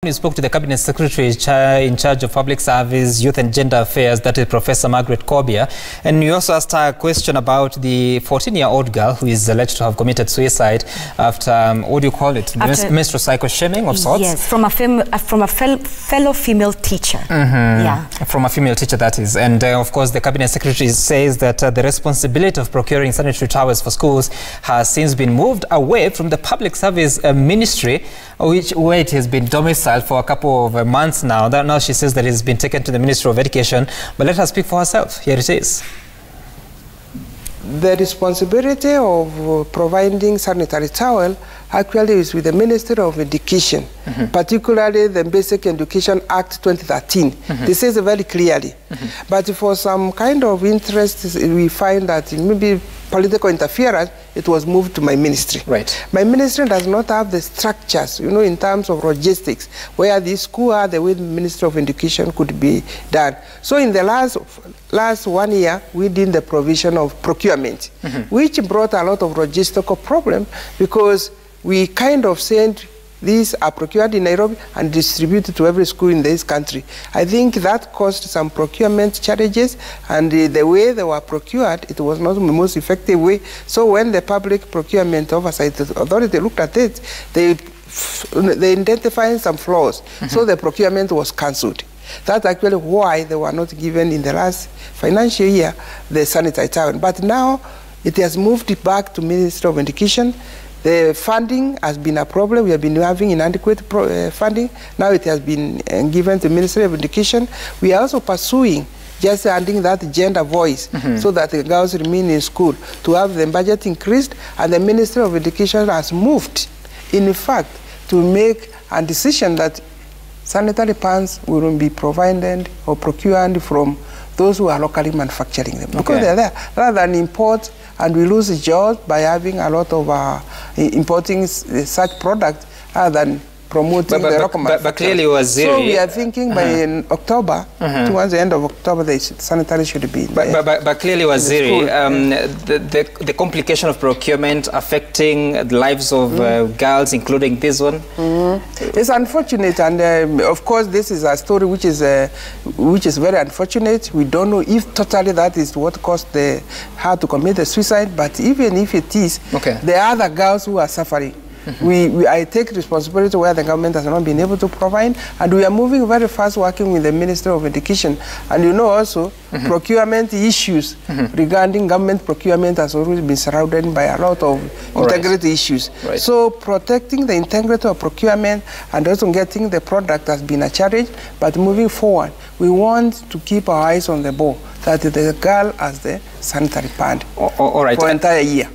We spoke to the Cabinet Secretary in charge of Public Service, Youth and Gender Affairs, that is Professor Margaret Kobia. And we also asked her a question about the 14-year-old girl who is alleged to have committed suicide after, what do you call it, menstrual cycle shaming of sorts? Yes, from a fellow female teacher. Yeah. From a female teacher, that is. And of course, the Cabinet Secretary says that the responsibility of procuring sanitary towels for schools has since been moved away from the Public Service Ministry, where it has been domiciled for a couple of months now. Now she says that it's been taken to the Ministry of Education. But let her speak for herself. Here it is. The responsibility of providing sanitary towel actually is with the Ministry of Education, particularly the Basic Education Act 2013. This says it very clearly. But for some kind of interest, we find that maybe political interference, it was moved to my ministry. Right. My ministry does not have the structures, you know, in terms of logistics, where these schools are, the way the Ministry of Education could be done. So in the last 1 year, we did the provision of procurement, which brought a lot of logistical problems because we kind of sent these are procured in Nairobi and distributed to every school in this country. I think that caused some procurement challenges, and the way they were procured, it was not the most effective way. So when the Public Procurement Oversight Authority looked at it, they identified some flaws. So the procurement was cancelled. That's actually why they were not given in the last financial year the sanitary towel. But now it has moved back to Ministry of Education. The funding has been a problem. We have been having inadequate funding. Now it has been given to the Ministry of Education. We are also pursuing just adding that gender voice so that the girls remain in school, to have the budget increased, and the Ministry of Education has moved, in fact, to make a decision that sanitary pants will be provided or procured from those who are locally manufacturing them. Because they're there, rather than import, and we lose jobs by having a lot of importing such products rather than promoting the local manufacturing. But clearly, Waziri, so we are thinking by October, towards the end of October, the sanitary should be. But clearly, Waziri, the complication of procurement affecting the lives of girls, including this one. It's unfortunate, and of course, this is a story which is very unfortunate. We don't know if totally that is what caused her to commit the suicide. But even if it is, there are other girls who are suffering. I take responsibility where the government has not been able to provide, and we are moving very fast working with the Ministry of Education. And you know also, procurement issues regarding government procurement has always been surrounded by a lot of integrity issues. So protecting the integrity of procurement and also getting the product has been a challenge, but moving forward, we want to keep our eyes on the ball, that the girl has the sanitary pad for the entire year.